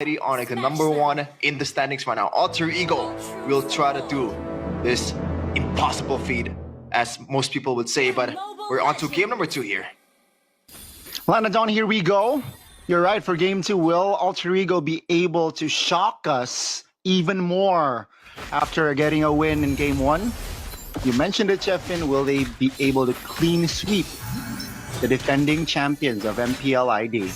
ONIC, the #1 in the standings right now. Alter Ego will try to do this impossible feat, as most people would say, but we're on to game #2 here. Lancelot, here we go. You're right, for game 2, will Alter Ego be able to shock us even more after getting a win in game 1? You mentioned it, Chefin. Will they be able to clean sweep the defending champions of MPL ID?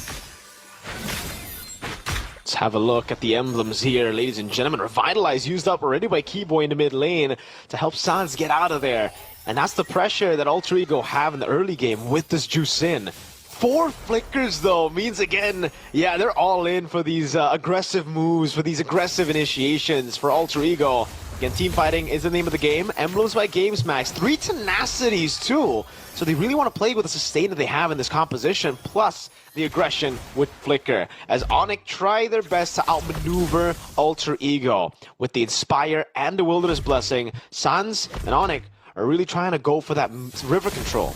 Let's have a look at the emblems here, ladies and gentlemen. Revitalize used up already by Keyboy in the mid lane to help Sans get out of there. And that's the pressure that Alter Ego have in the early game with this juice in. 4 flickers though means again, yeah, they're all in for these aggressive moves, for these aggressive initiations for Alter Ego. Again, team fighting is the name of the game. Emblems by GamesMax. 3 tenacities too. So they really want to play with the sustain that they have in this composition, plus the aggression with Flicker, as ONIC try their best to outmaneuver Alter Ego. With the Inspire and the Wilderness Blessing, Sans and ONIC are really trying to go for that river control.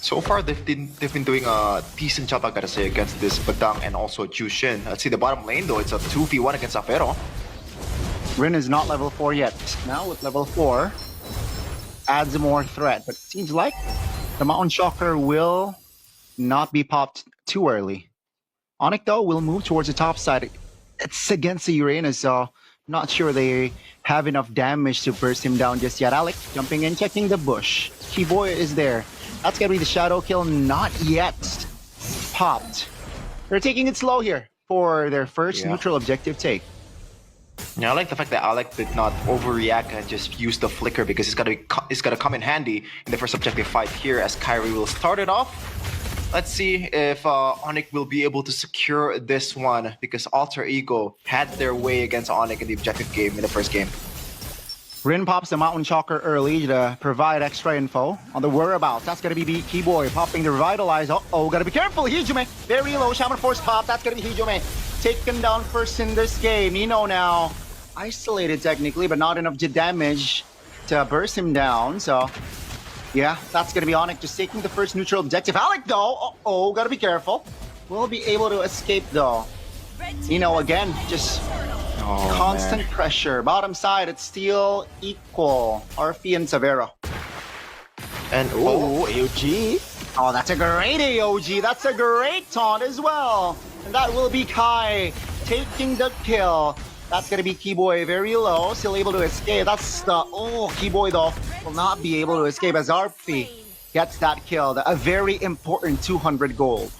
So far, they've been doing a decent job, I gotta say, against this Badang and also Jushin. Let's see the bottom lane though, it's a 2v1 against Afero. Rin is not level 4 yet. Now with level 4, adds more threat, but it seems like the Mountain Shocker will not be popped too early. ONIC though will move towards the top side. It's against the Uranus, so not sure they have enough damage to burst him down just yet. Alec jumping in, checking the bush. Keyboy is there. That's gonna be the shadow kill, not yet popped. They're taking it slow here for their first neutral objective take. Yeah, I like the fact that Alec did not overreact and just use the flicker, because it's gotta come in handy in the first objective fight here, as Kyrie will start it off. Let's see if ONIC will be able to secure this one, because Alter Ego had their way against ONIC in the objective game in the first game. Rin pops the Mountain Shocker early to provide extra info on the whereabouts. That's gonna be Keyboy popping the Revitalize. Uh-oh, gotta be careful. Hijume, very low. Shaman Force pop. That's gonna be Hijume. Taken down first in this game. Nino now isolated technically, but not enough damage to burst him down. So, yeah, that's gonna be ONIC just taking the first neutral objective. Alec though, uh-oh, gotta be careful. Will be able to escape though. Nino again, just constant pressure. Bottom side, it's still equal. Arfi and Savero. And AOG. Oh, that's a great AOG. That's a great taunt as well. And that will be Kai taking the kill. That's gonna be Keyboy very low, still able to escape. That's the Keyboy though will not be able to escape as Arfi gets that kill. A very important 200 gold.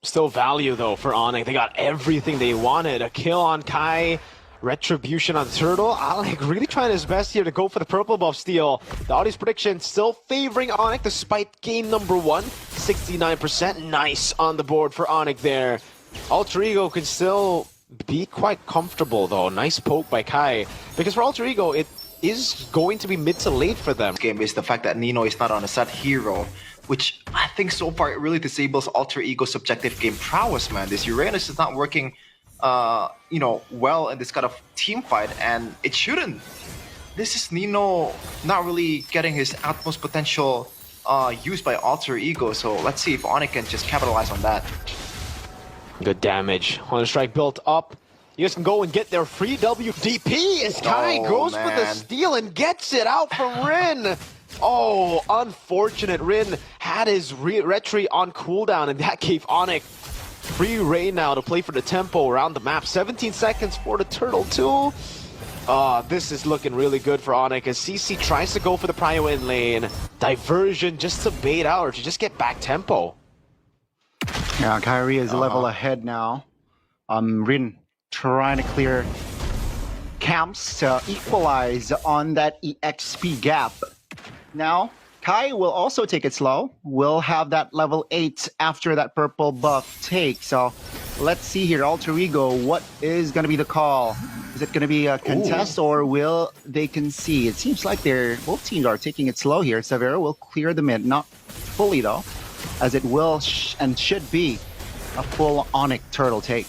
Still value though for ONIC. They got everything they wanted. A kill on Kai, retribution on Turtle. Alec really trying his best here to go for the purple buff steal. The audience prediction still favoring ONIC despite game #1. 69%. Nice on the board for ONIC there. Alter Ego can still be quite comfortable though. Nice poke by Kai. Because for Alter Ego, it is going to be mid to late for them. This game is the fact that Nino is not on a set hero, which I think so far it really disables Alter Ego's subjective game prowess, man. This Uranus is not working, well in this kind of team fight, and it shouldn't. This is Nino not really getting his utmost potential used by Alter Ego, so let's see if ONIC can just capitalize on that. Good damage. On strike built up. You guys can go and get their free WDP as Kai goes for the steal and gets it out from Rin. Oh, unfortunate. Rin had his retry on cooldown, and that gave ONIC free reign now to play for the tempo around the map. 17 seconds for the Turtle too. This is looking really good for ONIC as CC tries to go for the prio in lane. Diversion just to bait out or to just get back tempo. Yeah, Kyrie is a level ahead now. Rin trying to clear camps to equalize on that EXP gap. Now, Kai will also take it slow. We'll have that level 8 after that purple buff take. So let's see here, Alter Ego, what is going to be the call? Is it going to be a contest or will they concede? It seems like both teams are taking it slow here. Savero will clear the mid, not fully though, as it will and should be a full ONIC Turtle take.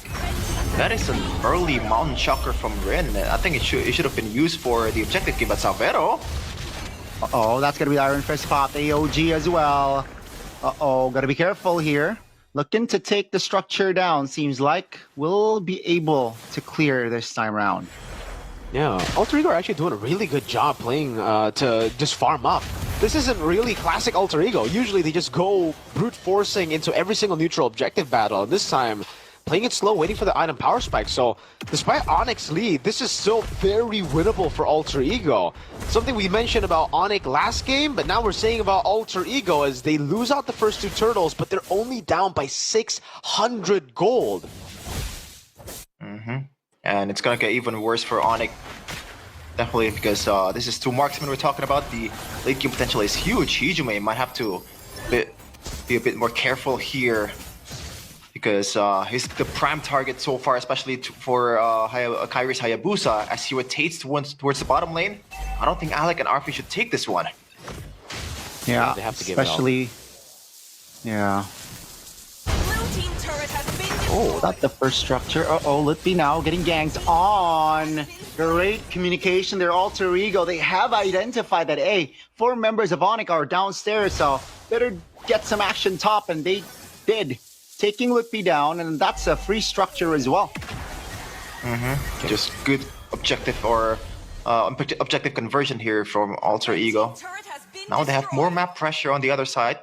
That is an early Mountain Shocker from Rin. I think it should have been used for the objective game, but Savero. Uh-oh, that's gonna be Iron Fist pop. AOG as well. Uh-oh, gotta be careful here. looking to take the structure down. Seems like we'll be able to clear this time round. Yeah, Alter Ego are actually doing a really good job playing to just farm up. This isn't really classic Alter Ego. Usually they just go brute forcing into every single neutral objective battle. And this time, playing it slow, waiting for the item power spike. So, despite ONIC's lead, this is still very winnable for Alter Ego. Something we mentioned about ONIC last game, but now we're saying about Alter Ego as they lose out the first two turtles, but they're only down by 600 gold. And it's gonna get even worse for ONIC. Definitely, because this is two marksmen we're talking about. The late game potential is huge. Hijume might have to be a bit more careful here, because he's the prime target so far, especially for Kairi's Hayabusa, as he rotates towards the bottom lane. I don't think Alec and Arfi should take this one. Yeah, they have to give it especially... Yeah. Oh, that's the first structure. Uh-oh, Lutfi now getting gangs on. Great communication there, Alter Ego. They have identified that, hey, 4 members of ONIC are downstairs, so better get some action top, and they did. Taking Lutfi down, and that's a free structure as well. Just good objective or objective conversion here from Alter Ego. Now they have more map pressure on the other side.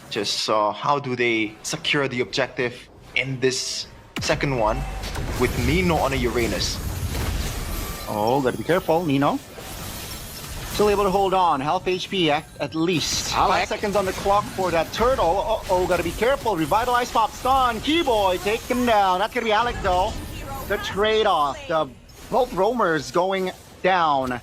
Just how do they secure the objective in this second one with Nino on a Uranus? Oh, gotta be careful, Nino. Still able to hold on. Half HP at least. Alec. 5 seconds on the clock for that turtle. Uh-oh, gotta be careful. Revitalize pop stun. Keyboy, take him down. That's gonna be Alec though. The trade-off. Both roamers going down.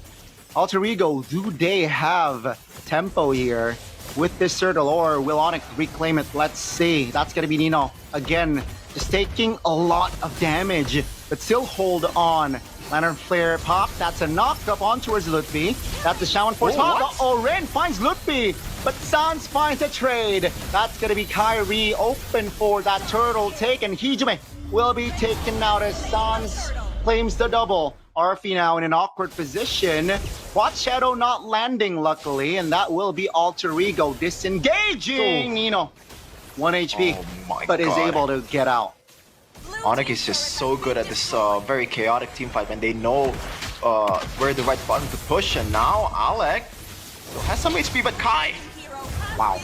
Alter Ego, do they have tempo here with this turtle, or will ONIC reclaim it? Let's see. That's gonna be Nino. Again, just taking a lot of damage, but still hold on. Lantern Flare pop, that's a knock up on towards Lutfi. That's the Shaman Force pop. Oh, Ren finds Lutfi, but Sans finds a trade. That's gonna be Kairi open for that turtle take, and Hijume will be taken out as Sans claims the double. Arfi now in an awkward position. Watch Shadow not landing, luckily, and that will be Alter Ego disengaging. Nino, 1 HP, but is able to get out. ONIC is just so good at this very chaotic team fight, and they know where the right button to push. And now Alec has some HP, but Kai, wow.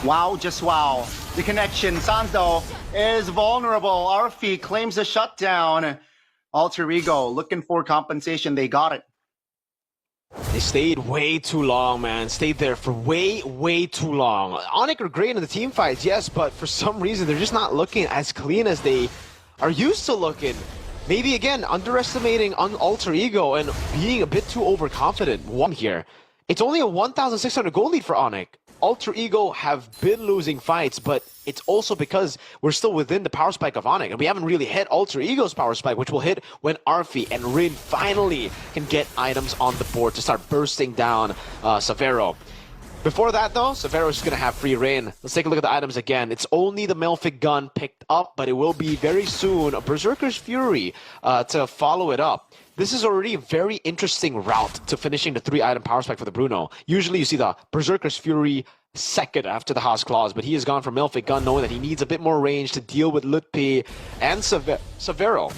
Wow, just wow. The connection, Sanzo is vulnerable. Arfi claims a shutdown. Alter Ego looking for compensation. They got it. They stayed way too long, man. Stayed there for way too long. ONIC are great in the team fights, yes, but for some reason they're just not looking as clean as they are used to looking. Maybe again, underestimating on Alter Ego and being a bit too overconfident. One here. It's only a 1,600 gold lead for ONIC. Alter Ego have been losing fights, but it's also because we're still within the power spike of ONIC, and we haven't really hit Alter Ego's power spike, which will hit when Arfi and Rin finally can get items on the board to start bursting down Severo. Before that, though, Severo's just going to have free reign. Let's take a look at the items again. It's only the Melfic gun picked up, but it will be very soon a Berserker's Fury to follow it up. This is already a very interesting route to finishing the 3-item power spike for the Bruno. Usually you see the Berserker's Fury second after the Haas Claws, but he has gone for Melfic Gun knowing that he needs a bit more range to deal with Lutfi and Severo.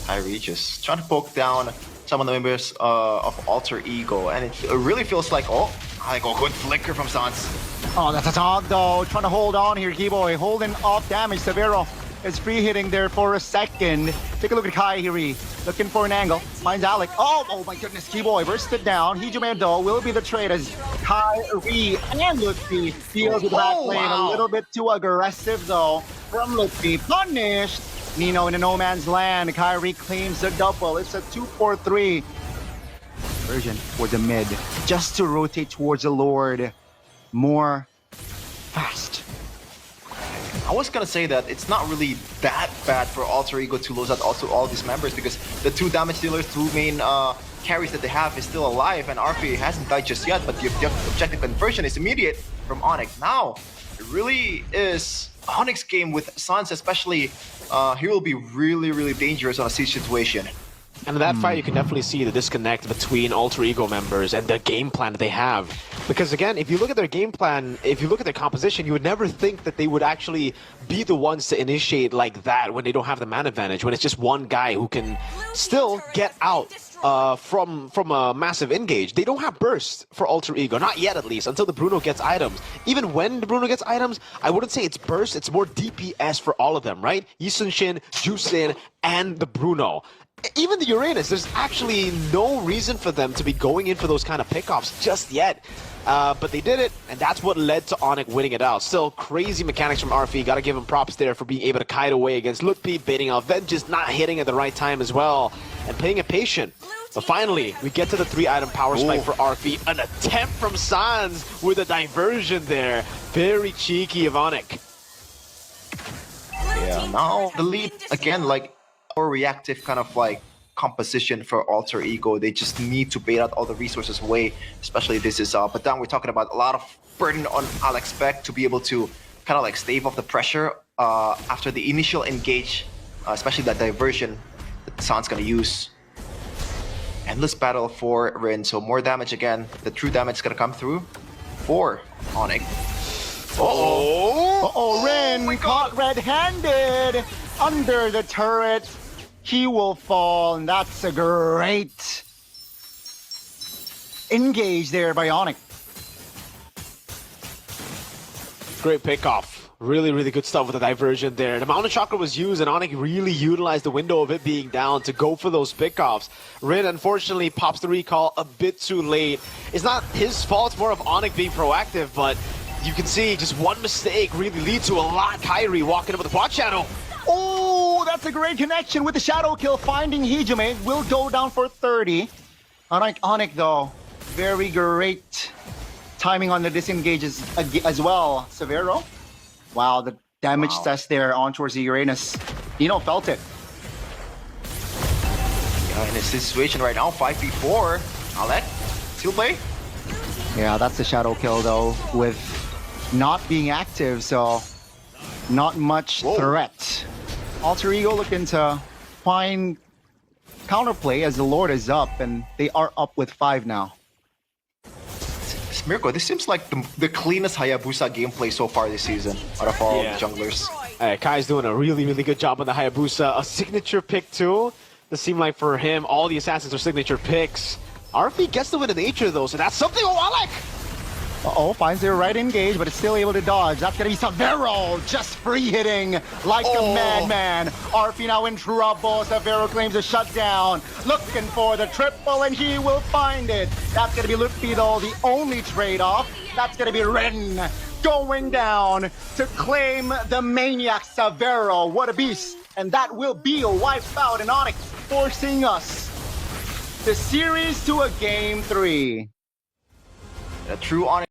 Kairi just trying to poke down some of the members of Alter Ego, and it really feels like, oh, I go good flicker from Sans. Oh, that's a taunt though. Trying to hold on here, Keyboy. Holding off damage. Severo is free hitting there for a second. Take a look at Kairi. Looking for an angle. Finds Alec. Oh my goodness. Keyboy bursted down. Hijume though will be the trade as Kairi and Lutfi deals with the back lane. A little bit too aggressive though from Lutfi. Punished. Nino in a no man's land. Kairi claims the double. It's a 2-4-3. Version for the mid. Just to rotate towards the Lord. More fast. I was gonna say that it's not really that bad for Alter Ego to lose out also all these members, because the 2 damage dealers, 2 main carries that they have is still alive, and Arfi hasn't died just yet, but the objective conversion is immediate from ONIC. Now, it really is ONIC's game with Sans especially. He will be really dangerous on a siege situation. And in that fight, you can definitely see the disconnect between Alter Ego members and the game plan that they have. Because again, if you look at their game plan, if you look at their composition, you would never think that they would actually be the ones to initiate like that when they don't have the man advantage, when it's just one guy who can still get out from a massive engage. They don't have burst for Alter Ego, not yet at least, until the Bruno gets items. Even when the Bruno gets items, I wouldn't say it's burst, it's more DPS for all of them, right? Yi Sun-shin, Jusin, and the Bruno. Even the Uranus, there's actually no reason for them to be going in for those kind of pickoffs just yet. But they did it, and that's what led to ONIC winning it out. Still, crazy mechanics from RFE. Gotta give him props there for being able to kite away against Lutpi, baiting out Vengeance, not hitting at the right time as well, and playing it patient. But finally, we get to the 3-item power spike for RFE. An attempt from Sans with a diversion there. Very cheeky of ONIC. Yeah, now the lead, again, like, more reactive kind of like composition for Alter Ego. They just need to bait out all the resources away, especially this is but then we're talking about a lot of burden on Alex Beck to be able to kind of like stave off the pressure after the initial engage, especially that diversion that San's gonna use. Endless battle for Rin, so more damage again. The true damage is gonna come through for ONIC. Rin caught red-handed under the turret. He will fall, and that's a great engage there by ONIC. Great pickoff. Really, really good stuff with the diversion there. The Mountain Chakra was used, and ONIC really utilized the window of it being down to go for those pickoffs. Rin, unfortunately, pops the recall a bit too late. It's not his fault, it's more of ONIC being proactive, but you can see just one mistake really leads to a lot. Kyrie walking up with the quad channel. Oh, that's a great connection with the shadow kill. Finding Hijime will go down for 30. Unlike ONIC though, very great timing on the disengages as well. Severo, wow, the damage test there on towards the Uranus. Nino felt it. Yeah, in this situation right now, 5v4. Alec, still play? Yeah, that's the shadow kill though, with not being active, so not much threat. Alter Ego looking to find counterplay as the Lord is up, and they are up with 5 now. Mirko, this seems like the cleanest Hayabusa gameplay so far this season out of all the junglers. Kai's doing a really, really good job on the Hayabusa. A signature pick too. This seemed like for him, all the assassins are signature picks. RFE gets the win in nature though, so that's something. Oh, Alec! Finds their right engage, but it's still able to dodge. That's gonna be Severo, just free hitting like a madman. RFE now in trouble. Severo claims a shutdown. Looking for the triple, and he will find it. That's gonna be Lutfi though, the only trade-off. That's gonna be Ren going down to claim the maniac Severo. What a beast. And that will be a wipeout in ONIC, forcing us the series to a game 3. A true ONIC